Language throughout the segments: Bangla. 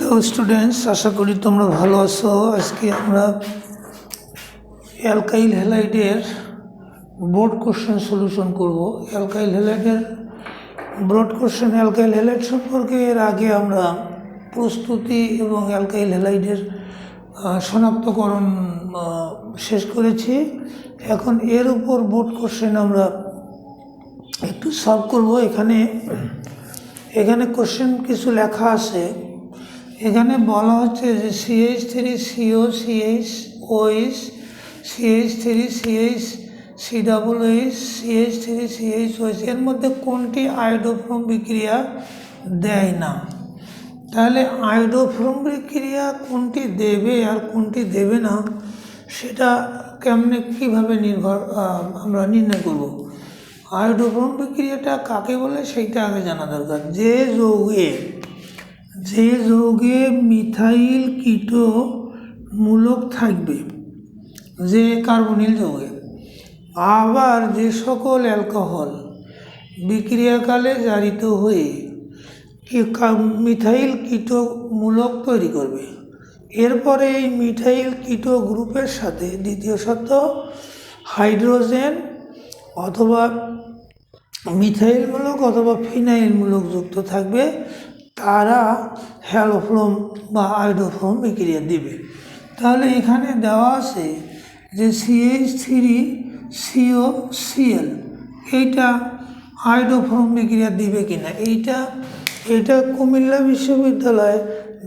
হ্যালো স্টুডেন্টস, আশা করি তোমরা ভালো আছো। আজকে আমরা অ্যালকাইল হ্যালাইডের বোর্ড কোশ্চেন সলিউশন করব। অ্যালকাইল হ্যালাইডের বোর্ড কোশ্চেন অ্যালকাইল হ্যালাইড সম্পর্কে এর আগে আমরা প্রস্তুতি এবং অ্যালকাইল হ্যালাইডের শনাক্তকরণ শেষ করেছি। এখন এর উপর বোর্ড কোশ্চেন আমরা একটু সলভ করব। এখানে কোশ্চেন কিছু লেখা আছে। এখানে বলা হচ্ছে যে CH3CO CHOH CH3CH COOH CH3CHOH এর মধ্যে কোনটি আয়োডোফ্রম বিক্রিয়া দেয় না? তাহলে আয়োডোফ্রম বিক্রিয়া কোনটি দেবে আর কোনটি দেবে না সেটা কীভাবে আমরা নির্ণয় করব? আয়োডোফ্রম বিক্রিয়াটা কাকে বলে সেইটা আগে জানা দরকার। যে যৌগে মিথাইল কিটো মূলক থাকবে, যে কার্বনিল যৌগে, আবার যে সকল অ্যালকোহল বিক্রিয়াকালে জারিত হয়ে মিথাইল কিটো মূলক তৈরি করবে, এরপরে এই মিথাইল কিটো গ্রুপের সাথে দ্বিতীয় শর্ত হাইড্রোজেন অথবা মিথাইল মূলক অথবা ফিনাইল মূলক যুক্ত থাকবে, তারা হ্যালোফ্রম বা আয়োডোফ্রম বিক্রিয়া দিবে। তাহলে এখানে দেওয়া আছে যে CH3COCl এইটা আয়োডোফ্রম বিক্রিয়া দিবে কিনা। এইটা কুমিল্লা বিশ্ববিদ্যালয়ে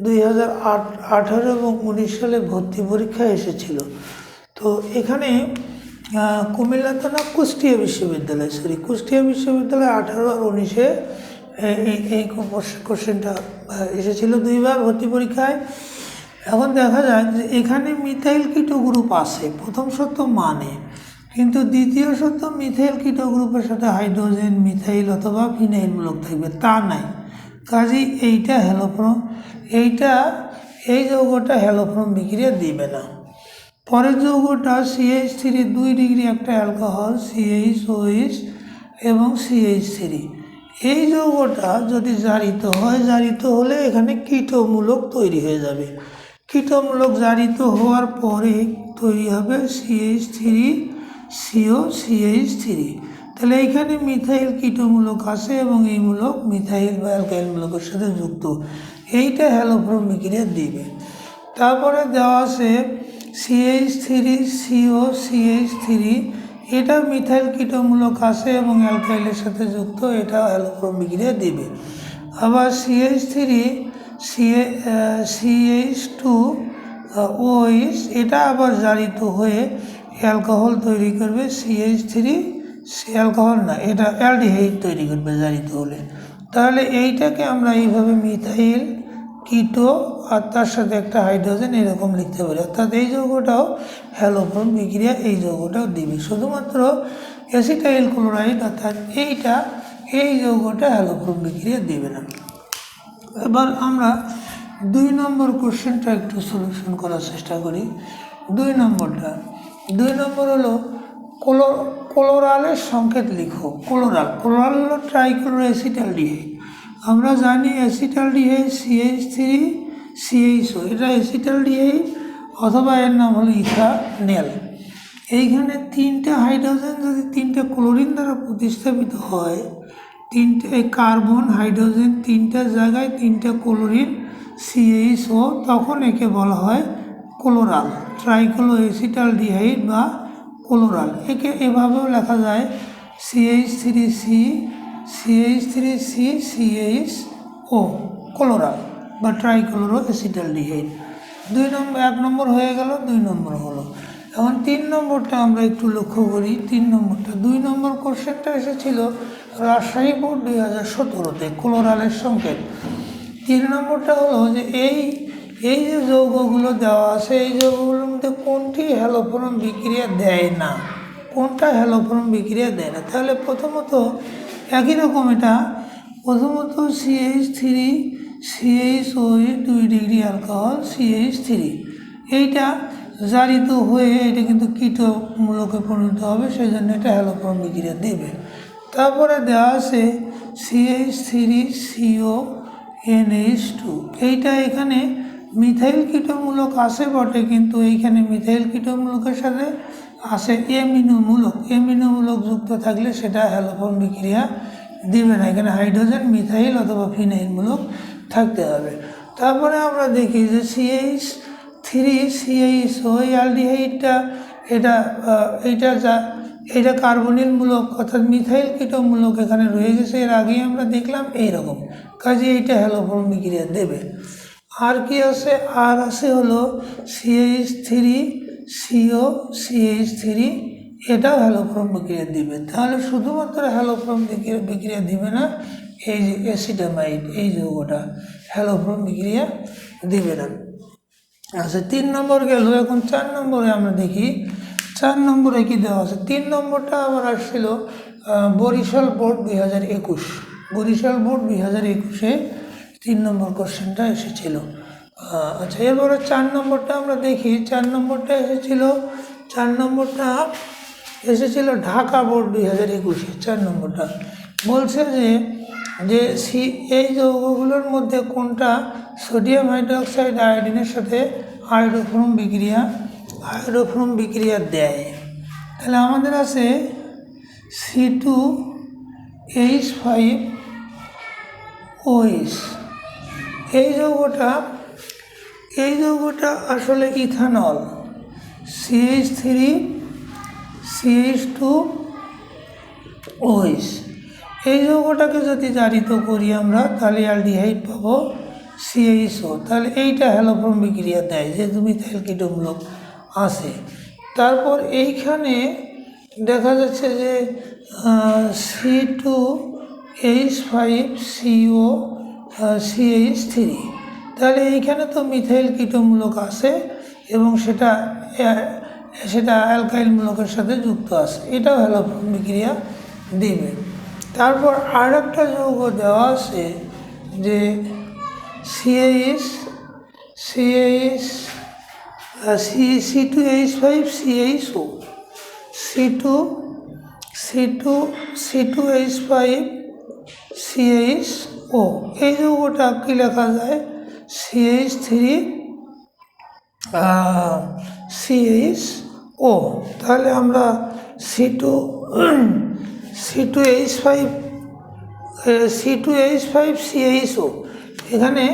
2018 এবং 19 সালে ভর্তি পরীক্ষায় এসেছিল। তো এখানে কুমিল্লা তো না, কুষ্টিয়া বিশ্ববিদ্যালয় 18 আর 19-এ এই কোশ্চেনটা এসেছিল দুইবার ভর্তি পরীক্ষায়। এখন দেখা যায় যে এখানে মিথাইল কিটো গ্রুপ আছে প্রথম শর্ত মানে, কিন্তু দ্বিতীয় শর্ত মিথাইল কিটো গ্রুপের সাথে হাইড্রোজেন মিথাইল অথবা ফিনাইল মূলক থাকবে, তা নাই। কাজেই এইটা হ্যালোফ্রম, এই যৌগটা হ্যালোফ্রম বিক্রিয়া দিবে না। পরের যৌগটা CH3 2 ডিগ্রি একটা অ্যালকোহল CHOH এবং CH3, এই যৌগটা যদি জারিত হলে এখানে কিটোমূলক তৈরি হয়ে যাবে। কিটোমূলক জারিত হওয়ার পরে তৈরি হবে CH3CO CH3। তাহলে এইখানে মিথাইল কিটোমূলক আছে এবং এই মূলক মিথাইল বা অ্যালকাইল মূলকের সাথে যুক্ত, এইটা হ্যালোফ্রম বিক্রিয়া দিবে। তারপরে দেওয়া আছে CH3CO CH3, এটা মিথাইল কিটোমূলক আছে এবং অ্যালকাইলের সাথে যুক্ত, এটা হ্যালোফ্রম বিক্রিয়া দিবে। আবার CH2OH এটা আবার জারিত হয়ে অ্যালকোহল তৈরি করবে, অ্যালকোহল না, এটা অ্যালডিহাইড তৈরি করবে জারিত হলে। তাহলে এইটাকে আমরা এইভাবে মিথাইল কিটো আর তার সাথে একটা হাইড্রোজেন এরকম লিখতে পারি। অর্থাৎ এই যৌগটাও হ্যালোফ্রম বিক্রিয়া এই যৌগটাও দিবে, শুধুমাত্র অ্যাসিটাইল ক্লোরাইড অর্থাৎ এই যৌগটা হ্যালোফ্রম বিক্রিয়া দিবে না। এবার আমরা 2 নম্বর কোশ্চেনটা একটু সলিউশন করার চেষ্টা করি। 2 নম্বর হলো ক্লোরালের সংকেত লিখো। ক্লোরাল হলো ট্রাইক্লোরো অ্যাসিটালডিহাইড। আমরা জানি অ্যাসিটালডিহাইড CH3CHO, এটা অ্যাসিটালডিহাইড অথবা এর নাম হলো ইথানেল। এইখানে 3টে হাইড্রোজেন যদি 3টে ক্লোরিন দ্বারা প্রতিস্থাপিত হয়, 3টে কার্বন হাইড্রোজেন 3টা জায়গায় 3টে ক্লোরিন CHO, তখন একে বলা হয় ক্লোরাল, ট্রাইক্লো অ্যাসিটালডিহাইড বা ক্লোরাল। একে এভাবেও লেখা যায় CH3CCHO ক্লোরাল বা ট্রাইক্লোরো অ্যাসিটালডিহাইড। 1 নম্বর হয়ে গেল। 2 নম্বর হলো। এখন 3 নম্বরটা আমরা একটু লক্ষ্য করি। 3 নম্বরটা 2 নম্বর কোশ্চেনটা এসেছিল রাজশাহী বোর্ড 2017-তে, ক্লোরালের সংকেত। 3 নম্বরটা হলো যে এই যে যৌগগুলো দেওয়া আছে, এই যৌগগুলোর মধ্যে কোনটি হ্যালোফ্রম বিক্রিয়া দেয় না, তাহলে প্রথমত একই রকম, এটা প্রথমত CH3CHOH 2 ডিগ্রি অ্যালকোহল CH3, এইটা জারিত হয়ে এটা কিন্তু কিটো মূলকে পরিণত হবে, সেই জন্য এটা হ্যালোফ্রম বিক্রিয়া দেবে। তারপরে দেওয়া আছে CH3CO NH2। এইটা এখানে মিথাইল কীটমূলক আছে বটে, কিন্তু এইখানে মিথাইল কীটমূলকের সাথে আছে এমিনোমূলক যুক্ত থাকলে সেটা হ্যালোফর্ম বিক্রিয়া দিবে না। এখানে হাইড্রোজেন, মিথাইল অথবা ফিনাইলমূলক থাকতে হবে। তারপরে আমরা দেখি যে CH3CHO এই অ্যালডিহাইডটা এটা কার্বনিলমূলক অর্থাৎ মিথাইল কীটমূলক এখানে রয়ে গেছে। এর আগেই আমরা দেখলাম এইরকম, কাজে এইটা হ্যালোফর্ম বিক্রিয়া দেবে। আর কি আছে? আর আছে হলো CH3COCH3, এটাও হ্যালোফর্ম বিক্রিয়া দিবে। তাহলে শুধুমাত্র হ্যালোফর্ম বিক্রিয়া দিবে না, এই যে অ্যাসিটামাইড এই যৌগটা হ্যালোফর্ম বিক্রিয়া দিবে না। আচ্ছা, 3 নম্বর গেল। এখন 4 নম্বরে আমরা দেখি 4 নম্বরে কি দেওয়া আছে। 3 নম্বরটা আবার আসছিল বরিশাল বোর্ড 2021। বরিশাল বোর্ড 2021-এ 3 নম্বর কোশ্চেনটা এসেছিল। আচ্ছা, এরপরে 4 নম্বরটা আমরা দেখি। 4 নম্বরটা এসেছিল ঢাকা বোর্ড 2021-এ। 4 নম্বরটা বলছে যে এই যৌগগুলোর মধ্যে কোনটা সোডিয়াম হাইড্রোক্সাইড আয়োডিনের সাথে আয়োডোফর্ম বিক্রিয়া দেয়। তাহলে আমাদের আছে C2H5OH। এই যৌগটা আসলে ইথানল। CH3CH2OH এই যৌগটাকে যদি জারিত করি আমরা, তাহলে অ্যালডিহাইড পাবো CHO। তাহলে এইটা হ্যালোফর্ম বিক্রিয়া দেয়, যেহেতু মিথাইল কীটমূলক আছে। তারপর এইখানে দেখা যাচ্ছে যে C2H5COCH3, তাহলে এইখানে তো মিথাইল কীটমূলক আছে এবং সেটা অ্যালকাইলমূলকের সাথে যুক্ত আছে, এটাও হ্যালোফর্ম বিক্রিয়া দিবে। তারপর আর একটা যৌগ দেওয়া আছে যে C2H5CHO। C2H5CHO এই যৌগটা কি লেখা যায়? CH3CHO। তাহলে আমরা C2H5CHO এখানে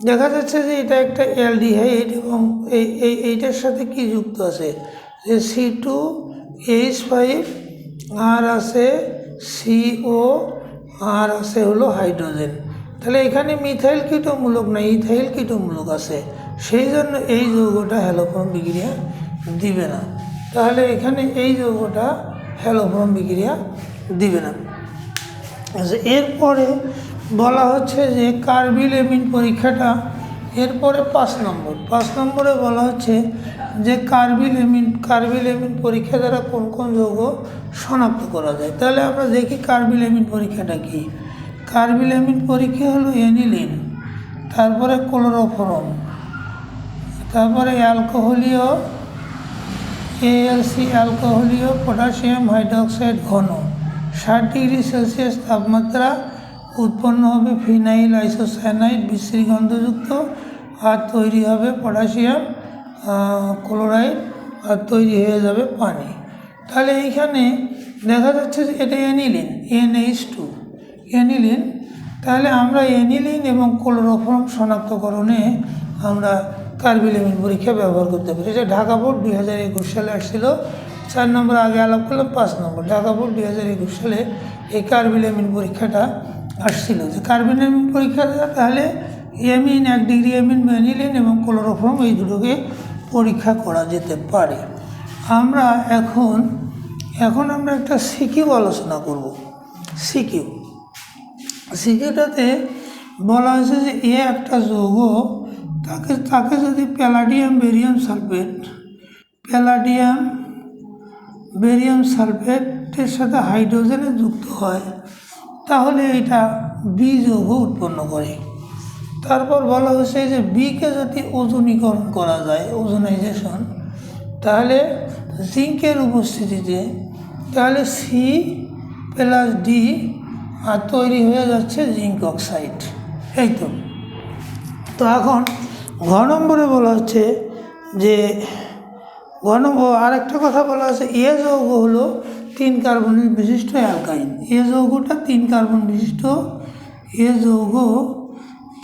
দেখা যাচ্ছে যে এটা একটা অ্যালডিহাইড এবং এইটার সাথে কি যুক্ত আছে যে C2H5 আর আছে CO আর আছে হলো হাইড্রোজেন। তাহলে এখানে মিথাইল কীটমূলক না, ইথাইল কীটমূলক আছে, সেই জন্য এই যৌগটা হ্যালোফর্ম বিক্রিয়া দিবে না। তাহলে এখানে এই যৌগটা হ্যালোফর্ম বিক্রিয়া দিবে না। আচ্ছা, এরপরে বলা হচ্ছে যে কার্বিল এমিন পরীক্ষাটা, এরপরে 5 নম্বরে বলা হচ্ছে যে কার্বিল এমিন পরীক্ষা দ্বারা কোন কোন যৌগ শনাক্ত করা যায়। তাহলে আমরা দেখি কার্বিল এমিন পরীক্ষাটা কি। কার্বিল এমিন পরীক্ষা হলো অ্যানিলিন, তারপরে ক্লোরোফর্ম, তারপরে অ্যালকোহলীয় ALC অ্যালকোহলীয় পটাশিয়াম হাইড্রোক্সাইড ঘন 60 ডিগ্রি সেলসিয়াস তাপমাত্রা উৎপন্ন হবে ফিনাইল আইসোসায়ানাইড বিশ্রী গন্ধযুক্ত, আর তৈরি হবে পটাশিয়াম ক্লোরাইড, আর তৈরি হয়ে যাবে পানি। তাহলে এইখানে দেখা যাচ্ছে যে এটা অ্যানিলিন, NH2 অ্যানিলিন। তাহলে আমরা অ্যানিলিন এবং ক্লোরোফর্ম শনাক্তকরণে আমরা কার্বিল এমিন পরীক্ষা ব্যবহার করতে পারি। এটা ঢাকা বোর্ড 2021 সালে আসছিল। 4 নম্বর আগে আলাপ করলাম। 5 নম্বর ঢাকা বোর্ড 2021 সালে এই কার্বিল এমিন পরীক্ষাটা আসছিল। যে কার্বিল এমিন পরীক্ষাটা তাহলে এমিন 1 ডিগ্রি এমিন, অ্যানিলিন এবং ক্লোরোফর্ম এই দুটোকে পরীক্ষা করা যেতে পারে। আমরা এখন আমরা একটা সিকিউ আলোচনা করব। সিকিউটাতে বলা হয়েছে যে একটা যৌগ তাকে যদি প্যালাডিয়াম বেরিয়াম সালফেটের সাথে হাইড্রোজেনে যুক্ত হয়, তাহলে এটা বি যৌগ উৎপন্ন করে। তারপর বলা হয়েছে যে বিকে যদি ওজনীকরণ করা যায়, ওজোনাইজেশন, তাহলে জিঙ্কের উপস্থিতিতে তাহলে C+D আর তৈরি হয়ে যাচ্ছে জিঙ্ক অক্সাইড। এই তো তো এখন ঘ নম্বরে বলা হচ্ছে যে আরেকটা কথা বলা আছে, এ যৌগ হলো 3 কার্বনের বিশিষ্ট অ্যালকাইন। এ যৌগটা 3 কার্বন বিশিষ্ট, এ যৌগ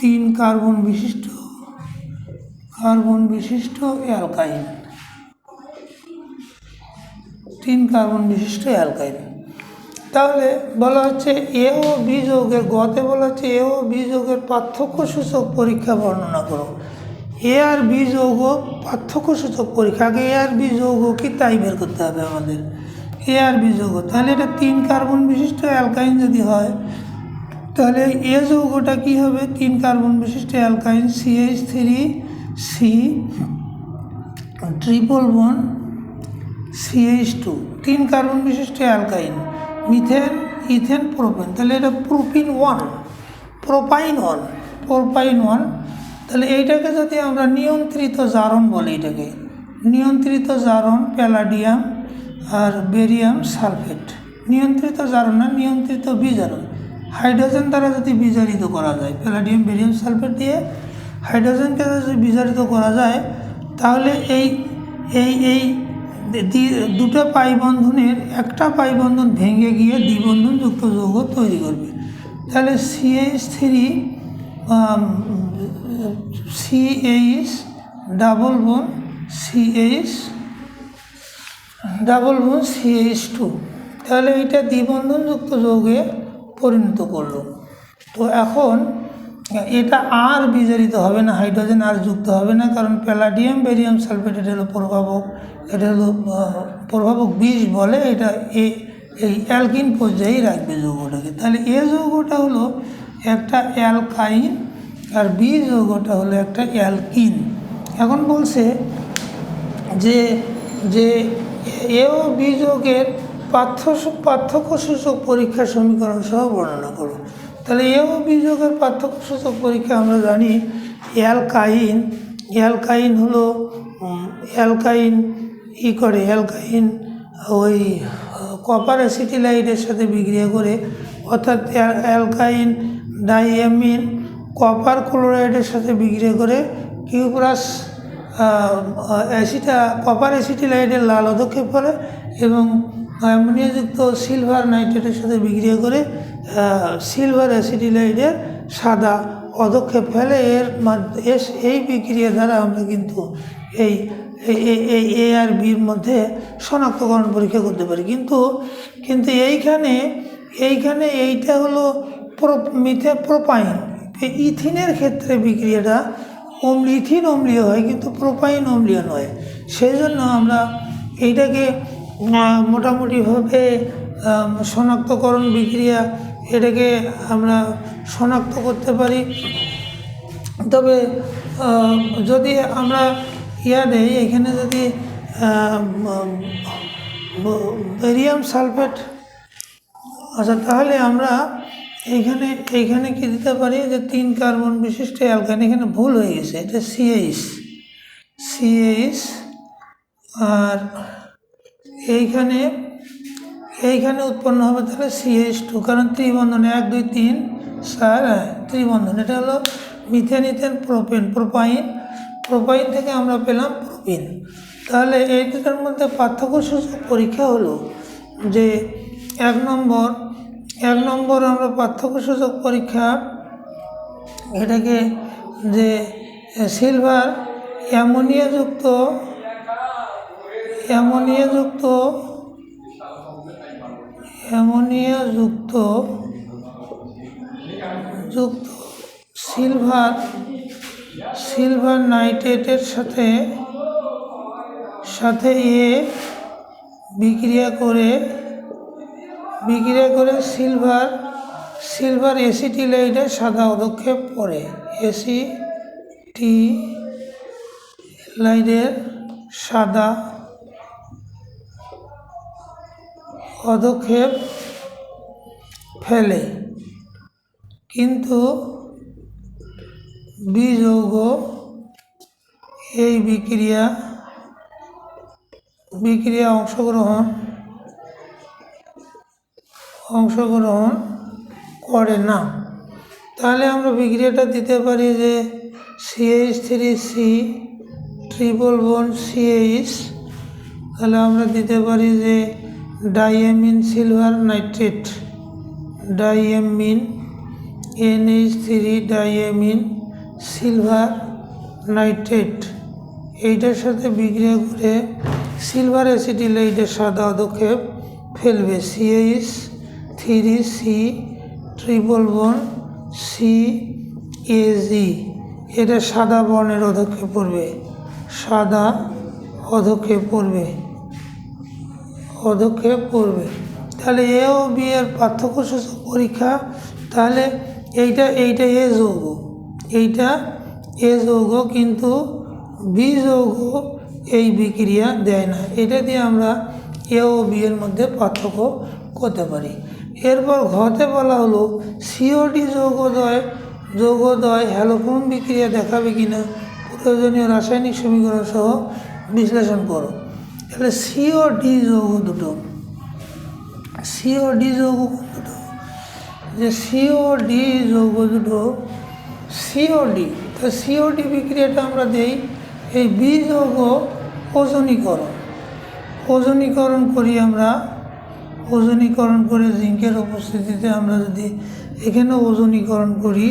3 কার্বন বিশিষ্ট অ্যালকাইন, 3 কার্বন বিশিষ্ট অ্যালকাইন। তাহলে বলা হচ্ছে এ ও বি যৌগের, গতে বলা হচ্ছে এ ও বি যৌগের পার্থক্য সূচক পরীক্ষা বর্ণনা করো। এ আর বি যৌগ পার্থক্য সূচক পরীক্ষা, আগে এ আর বি যৌগ কি তাই বের করতে হবে আমাদের। এ আর বি যৌগ, তাহলে এটা 3 কার্বন বিশিষ্ট অ্যালকাইন যদি হয়, তাহলে এ যৌগটা কি হবে, 3 কার্বন বিশিষ্ট অ্যালকাইন, CH3C triple bond CH2, 3 carbon বিশিষ্ট অ্যালকাইন, মিথেন, ইথেন, প্রোপেন। তাহলে এটা প্রোপাইন ওয়ান। তাহলে এইটাকে যদি আমরা নিয়ন্ত্রিত জারণ বলি, এটাকে নিয়ন্ত্রিত জারণ প্যালাডিয়াম আর বেরিয়াম সালফেট। নিয়ন্ত্রিত জারণ না, নিয়ন্ত্রিত বিজারণ। হাইড্রোজেন দ্বারা যদি বিজারিত করা যায়, প্যালাডিয়াম বেরিয়াম সালফেট দিয়ে হাইড্রোজেনকে যদি বিজারিত করা যায়, তাহলে এই এই এই দুটো পাই বন্ধনের একটা পাই বন্ধন ভেঙে গিয়ে দ্বিবন্ধনযুক্ত যৌগ তৈরি করবে। তাহলে CH ডাবল বন্ড CH2, তাহলে এটা দ্বিবন্ধনযুক্ত যৌগে পরিণত করলো। তো এখন এটা আর বিজারিত হবে না, হাইড্রোজেন আর যুক্ত হবে না, কারণ প্যালাডিয়াম বেরিয়াম সালফেট এটা হলো প্রভাবক, এটা হলো প্রভাবক বিষ বলে, এটা এই অ্যালকিন পর্যায়েই রাখবে যৌগটাকে। তাহলে এ যৌগটা হলো একটা অ্যালকাইন আর বি যৌগটা হলো একটা অ্যালকিন। এখন বলছে যে যে এ ও বি যৌগের পার্থক্য সূচক পরীক্ষার সমীকরণ সহ বর্ণনা করো। তাহলে এ ও বি যৌগের পার্থক্য সূচক পরীক্ষা আমরা জানি, অ্যালকাইন হলো অ্যালকাইন ওই কপার অ্যাসিটিলাইডের সাথে বিক্রিয়া করে, অর্থাৎ অ্যালকাইন ডাইঅ্যামিন কপার ক্লোরাইডের সাথে বিক্রিয়া করে কিউপ্রাস কপার অ্যাসিটিলাইডের লাল অধক্ষেপ করে, এবং অ্যামোনিয়াযুক্ত সিলভার নাইট্রেটের সাথে বিক্রিয়া করে সিলভার অ্যাসিটিলাইডের সাদা অধক্ষেপ ফেলে। এই বিক্রিয়া দ্বারা আমরা কিন্তু এই এ আর বির মধ্যে শনাক্তকরণ পরীক্ষা করতে পারি। কিন্তু এইখানে এইটা হলো প্রোপাইন। ইথিনের ক্ষেত্রে বিক্রিয়াটা ইথিন অম্লীয় হয়, কিন্তু প্রোপাইন অম্লীয় নয়। সেই জন্য আমরা এইটাকে মোটামুটিভাবে শনাক্তকরণ বিক্রিয়া, এটাকে আমরা শনাক্ত করতে পারি। তবে যদি আমরা দেই, এখানে যদি বেরিয়াম সালফেট, আচ্ছা, তাহলে আমরা এইখানে কি দিতে পারি, যে 3 কার্বন বিশিষ্ট অ্যালকাইন, এখানে ভুল হয়ে গেছে, এটা CH, আর এইখানে উৎপন্ন হবে তাহলে CH2, কারণ ত্রিবন্ধন 1 2 3 4 ত্রিবন্ধন। এটা হলো মিথেন, ইথেন, প্রোপাইন থেকে আমরা পেলাম প্রোপিন। তাহলে এই দুটার মধ্যে পার্থক্য সূচক পরীক্ষা হলো যে 1 নম্বর আমরা পার্থক্য সূচক পরীক্ষা, এটাকে যে সিলভার অ্যামোনিয়াযুক্ত সিলভার নাইট্রেটের সাথে বিক্রিয়া করে সিলভার অ্যাসিটিলাইডের সাদা অধক্ষেপ পড়ে, অ্যাসিটিলাইডের সাদা অধক্ষেপ ফেলে, কিন্তু বি যৌগ এই বিক্রিয়া অংশগ্রহণ করে না। তাহলে আমরা বিক্রিয়াটা দিতে পারি যে CH3C ট্রিপল বন্ড CH, তাহলে আমরা দিতে পারি যে diamine silver nitrate, diamine NH3 diamine silver nitrate, এইটার সাথে বিক্রিয়া করে সিলভার অ্যাসিটিলাইটের সাদা পদক্ষেপ ফেলবে CH3C ট্রিপল বন্ড CAG, এটা সাদা বর্ণের পদক্ষেপ পড়বে, সাদা পদক্ষেপ পড়বে। তাহলে এ ও বি এর পার্থক্যসূচক পরীক্ষা, তাহলে এইটা এ যৌগ, এইটা এ যৌগ, কিন্তু বি যৌগ এই বিক্রিয়া দেয় না। এটা দিয়ে আমরা এ ও বি এর মধ্যে পার্থক্য করতে পারি। এরপর ঘতে বলা হলো COD যৌগদ্বয় হ্যালোফর্ম বিক্রিয়া দেখাবে কিনা প্রয়োজনীয় রাসায়নিক সমীকরণ সহ বিশ্লেষণ করো। তাহলে COD যৌগ দুটো, COD যৌগ দুটো, যে COD যৌগ দুটো COD, তো COD বিক্রিয়াটা আমরা দেই এই বি যৌগ ওজনীকরণ করি আমরা, ওজনীকরণ করে জিঙ্কের উপস্থিতিতে আমরা যদি এখানে ওজনীকরণ করি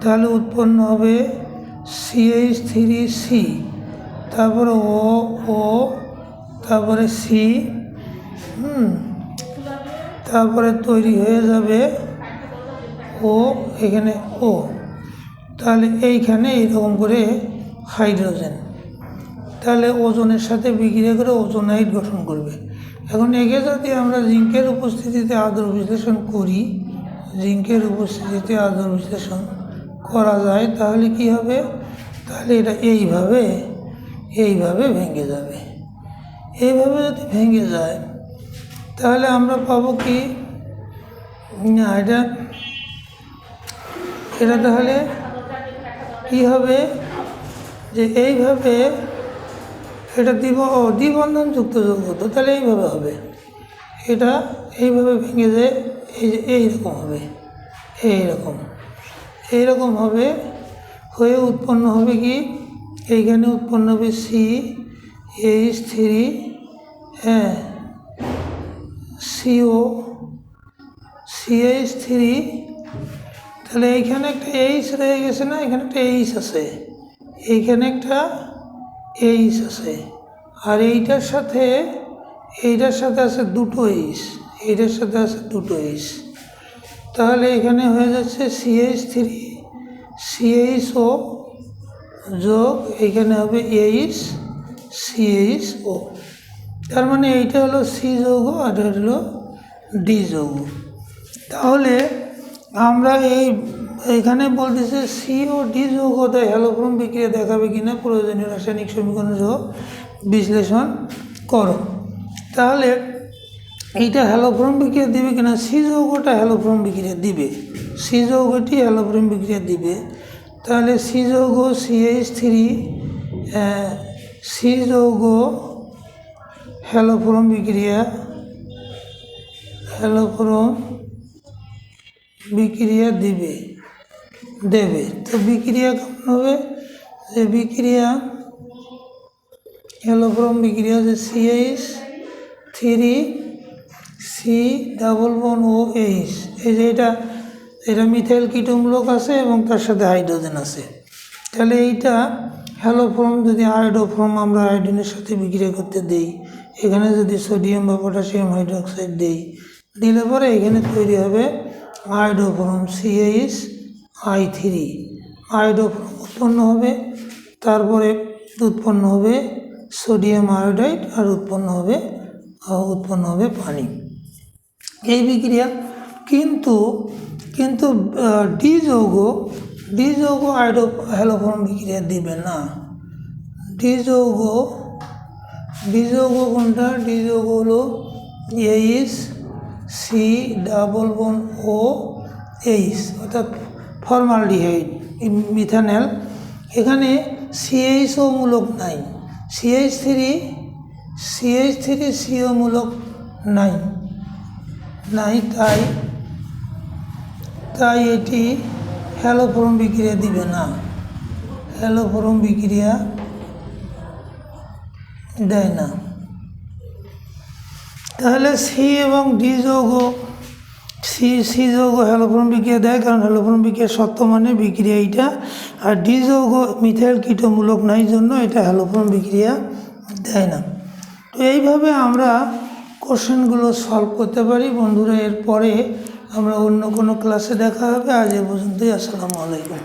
তাহলে উৎপন্ন হবে CH3C, তারপরে ও তারপরে C, তারপরে তৈরি হয়ে যাবে ও, এখানে ও, তাহলে এইখানে এইরকম করে হাইড্রোজেন, তাহলে ওজনের সাথে বিক্রিয়া করে ওজোনাইড গঠন করবে। এখন একে যদি আমরা জিঙ্কের উপস্থিতিতে আদর বিশ্লেষণ করি, জিঙ্কের উপস্থিতিতে আদর বিশ্লেষণ করা যায়, তাহলে কি হবে, তাহলে এটা এইভাবে ভেঙে যাবে। এইভাবে যদি ভেঙে যায় তাহলে আমরা পাবো কি না, এটা তাহলে কি হবে যে এইভাবে এটা দ্বিবন্ধনযুক্ত যৌগ, তো তাহলে এইভাবে হবে, এটা এইভাবে ভেঙে যায়, এই যে এইরকম হবে, এইরকম হবে, হয়ে উৎপন্ন হবে কি, এইখানে উৎপন্ন হবে CH3 CO CH3, তাহলে এইখানে একটা H রয়ে গেছে না, এখানে একটা H আছে, এইখানে একটা H আছে, আর এইটার সাথে আছে দুটো H, এইটার সাথে আছে দুটো H, তাহলে এখানে হয়ে যাচ্ছে CH3 CHO যোগ এইখানে হবে H CHO, তার মানে এইটা হলো C যৌগ আর এটা হলো D যৌগ। তাহলে আমরা এইখানে বলতেছে COD যৌগদ্বয় হ্যালোফর্ম বিক্রিয়া দেখাবে কিনা প্রয়োজনীয় রাসায়নিক সমীকরণ সহ বিশ্লেষণ করো। তাহলে এইটা হ্যালোফর্ম বিক্রিয়া দিবে কিনা, C যৌগটা হ্যালোফর্ম বিক্রিয়া দিবে, C যৌগটি হ্যালোফর্ম বিক্রিয়া দিবে। তাহলে C যৌগ CH3 C যৌগ হ্যালোফর্ম বিক্রিয়া দেবে। তো বিক্রিয়া কেমন হবে, যে বিক্রিয়া হ্যালোফর্ম বিক্রিয়া যে CH3C ডাবল বন্ড OH, এই যে এটা মিথাইল কীটমূলক আছে এবং তার সাথে হাইড্রোজেন আছে, তাহলে এইটা হ্যালোফর্ম যদি আয়োডোফর্ম আমরা আয়োডিনের সাথে বিক্রিয়া করতে দেই, এখানে যদি সোডিয়াম বা পটাশিয়াম হাইড্রোক্সাইড দিলে পরে এখানে তৈরি হবে আয়োডোফর্ম CH3, আয়োডোফর্ম উৎপন্ন হবে, তারপরে উৎপন্ন হবে সোডিয়াম আয়োডাইড আর উৎপন্ন হবে পানি, এই বিক্রিয়া। কিন্তু ডি যৌগ হ্যালোফর্ম বিক্রিয়া দিবে না। ডি যৌগ কোনটা, ডি যৌগ হলো HC ডাবল বন্ড OH, অর্থাৎ ফর্মালডিহাইড মিথানল, এখানে CHO মূলক নাই, CH3CO মূলক নাই, তাই এটি হ্যালোফর্ম বিক্রিয়া দিবে না। হ্যালোফোরম বিক্রিয়া দেয় না। তাহলে সি এবং ডি যৌগ, সি যৌগ হ্যালোফোরম বিক্রিয়া দেয়, কারণ হ্যালোফোরম বিক্রিয়া সত্য মানে বিক্রিয়া এইটা, আর ডি যৌগ মিথাইল কীটমূলক নাই জন্য এটা হ্যালোফোরম বিক্রিয়া দেয় না। তো এইভাবে আমরা কোশ্চেনগুলো সলভ করতে পারি বন্ধুরা। এরপরে আমরা অন্য কোনো ক্লাসে দেখা হবে। আজ এ পর্যন্তই। আসসালামু আলাইকুম।